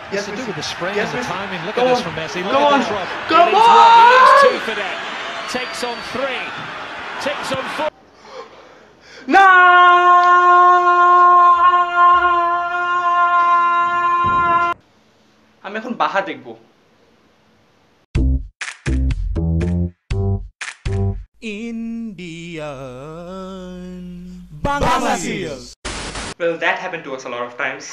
Yes, to do Messi. with the spring Yes, and the Messi. timing. Look Go at this on. from Messi. Look Go at on. this, Rob. Come It is one. He needs on. two for that. Takes on three. Takes on four. না আমি এখন বাহা দেখব Indian Bangla serial. Well, that happened to us a lot of times.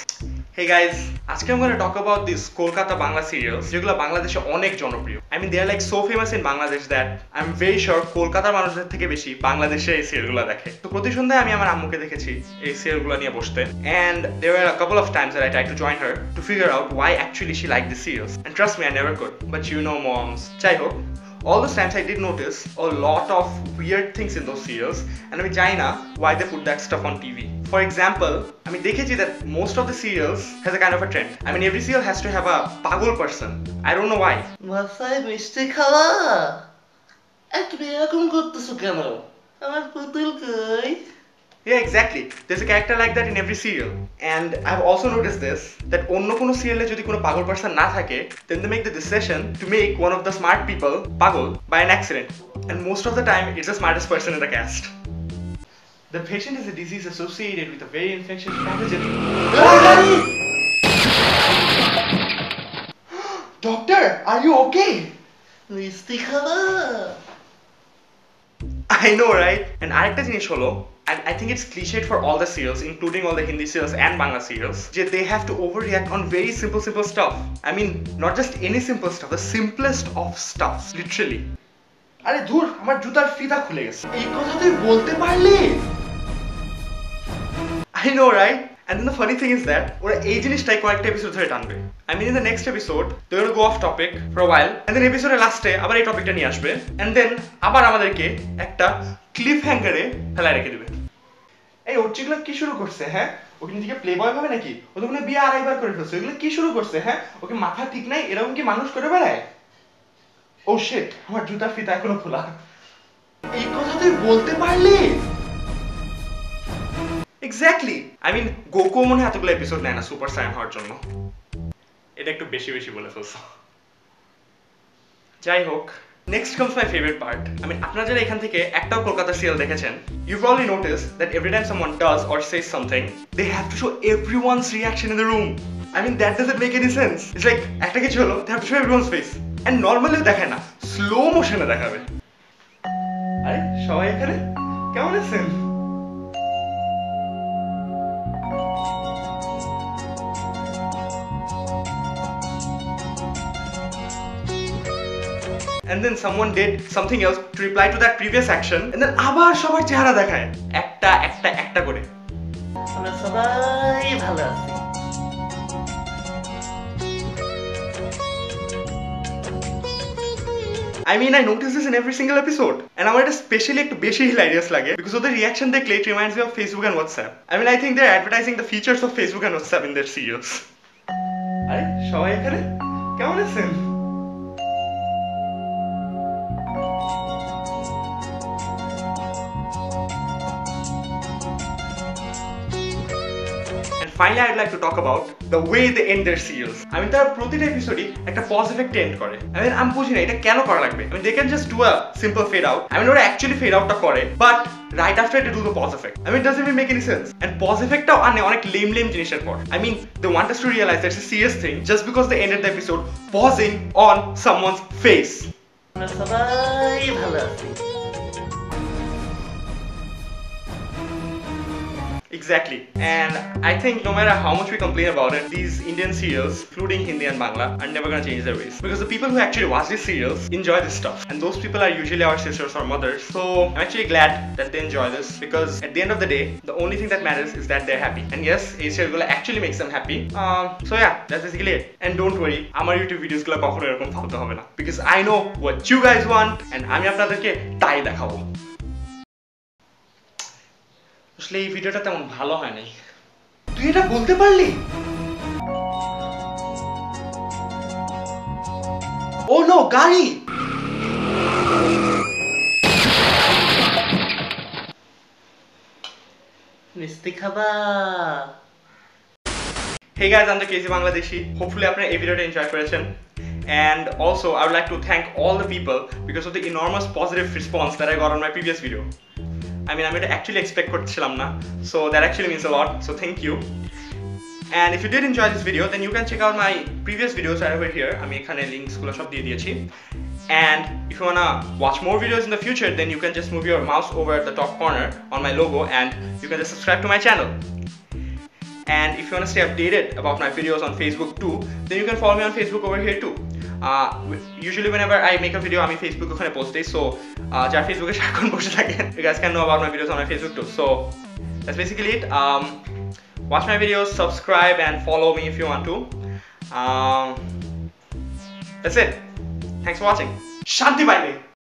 Hey guys, আজকে I'm going to talk about these Kolkata Bangla serials যেগুলো বাংলাদেশে অনেক জনপ্রিয়. I mean they are like so famous in Bangladesh that I'm very sure কলকাতার মানুষদের থেকে বেশি বাংলাদেশে এই সিরিয়ালগুলো দেখে. তো প্রতি সন্ধ্যায় আমি আমার আম্মুকে দেখেছি এই সিরিয়ালগুলো নিয়ে বসতে, and there were a couple of times that I tried to join her to figure out why actually she liked the serials. And trust me, I never could. But you know moms. যাই হোক, all those times I did notice a lot of weird things in those serials, and আমি জানি না why they put that stuff on TV. For example, আমি দেখেছি that most of the serials has a kind of a trend. I mean every serial has to have a পাগল person. I don't know why. মাথায় মিষ্টি খাওয়া তুমি এরকম করতেছো কেন আমার পুতুল কই Yeah, exactly. There's a character like that in every serial. And I've also noticed this, that অন্য কোনো serial যদি কোনো পাগল person না থাকে, then they make the decision to make one of the smart people পাগল by an accident. And most of the time, it's the smartest person in the cast. The patient is a disease associated with a very infectious pathogen. Doctor, are you okay? মিষ্টি খাওয়া I know, right? And আরেকটা জিনিস হলো, and I think it's cliched for all the serials, including all the Hindi serials and Bangla serials, that they have to overreact on very simple stuff. I mean, not just any simple stuff, the simplest of stuffs, literally. আরে ধুর, আমার জুতার ফিতা খুলে গেছে। এই কথা তুই বলতে পারলি? I know, right? And then the funny thing is that ওরা এই জিনিসটাই কয়েকটা এপিসোড ধরে টানবে. I mean in the next episode they're going to go off topic for a while, and then এপিসোডের লাস্টে আবার এই টপিকটা নিয়ে আসবে, and then আবার আমাদেরকে একটা ক্লিফ হ্যাঙ্গারে ফেলায় রেখে দিবে। এই ওরচিগুলো কি শুরু করছে? হ্যাঁ, ওকে নিজেকে প্লে বয় ভাবে নাকি? ও তো কোনো বিয়ে আড়াইবার করে ফেলছে। এগুলো কি শুরু করছে? হ্যাঁ, ওকে মাথা ঠিক নাই, এরকম কি মানুষ করে বেড়ায়? ও শিট, আমার জুতার ফিতা এখনো খোলা। এই কথা তুই বলতে পারলি? এক্স্যাক্টলি। আই মিন গোকু মনে হয় এতগুলো এপিসোড নেয় না সুপার সায়ান হওয়ার জন্য। এটা একটু বেশি বেশি বলে ফেলছো। যাই হোক, next comes my favorite part. I mean আপনারা যারা এখান থেকে একটাও কলকাতা সিরিয়াল দেখেছেন, you probably noticed that every time someone does or says something, they have to show everyone's reaction in the room. I mean that doesn't make any sense. It's like একটা কিছু হলো, they have to show everyone's face. And normally দেখায় না, slow motion এ দেখাবে। আরে সবাই এখানে কেমন আছেন? And then someone did something else to reply to that previous action, and then আবার সবার চেহারা দেখায় একটা করে। আমরা সবাই ভালো আছি I mean I notice this in every single episode, and আমার এটা স্পেশালি একটু বেশি হিলারিয়াস লাগে because ওদের রিয়াকশন দেখলে it reminds me of Facebook and WhatsApp. I mean I think they're advertising the features of Facebook and WhatsApp in their serials. আরে সবাই এখানে কেমন আছেন? Finally, I'd like to talk about the way they end their serials. I mean, তারা প্রতিটা এপিসোডই একটা pause effect and করে। I mean, আমি বুঝি না এটা কেন করা লাগবে। I mean, they can just do a simple fade out. I mean, ওরা actually fade outটা করে, but right after they do the pause effect. I mean, it doesn't even make any sense. And pause effectটাও আনে অনেক lame জিনিসের পর। I mean, they want us to realize that's a serious thing just because they ended the episode pausing on someone's face. আমরা সবাই ভালো আছি Exactly. And I think no matter how much we complain about it, these Indian serials, including Hindi and Bangla, are never gonna change their ways. Because the people who actually watch these serials enjoy this stuff. And those people are usually our sisters or mothers. So I'm actually glad that they enjoy this, because at the end of the day, the only thing that matters is that they're happy. And yes, এই serialগুলো actually makes them happy. So yeah, that's basically it. And don't worry, আমার YouTube videos গুলো কখনো এরকম ফালতু হবে না. Because I know what you guys want, and আমি আপনাদেরকে তাই দেখাবো। আসলে এই ভিডিওটা তেমন ভালো হয় নাই। তুই এটা বলতে পারলি? ও নো, গাড়ি! মিষ্টি খাবা Hey guys, I'm the Casey Bangladeshi. Hopefully আপনারা এই ভিডিওটা এনজয় করেছেন. And also I would like to thank all the people because of the enormous positive response that I got on my previous video. I mean, আমি এটা actually expect করছিলাম না. So that actually means a lot. So thank you. And if you did enjoy this video, then you can check out my previous videos right over here. আমি এখানে links গুলো সব দিয়ে দিয়েছি. And if you wanna watch more videos in the future, then you can just move your mouse over at the top corner on my logo and you can just subscribe to my channel. And if you want to stay updated about my videos on Facebook too, then you can follow me on Facebook over here too. Usually whenever I make a video, I'm on Facebook ওখানে post দিই, so যারা Facebook এ সারাক্ষণ বসে থাকেন, you guys can know about my videos on my Facebook too. So that's basically it. Watch my videos, subscribe and follow me if you want to. That's it. Thanks for watching. Shanti bye.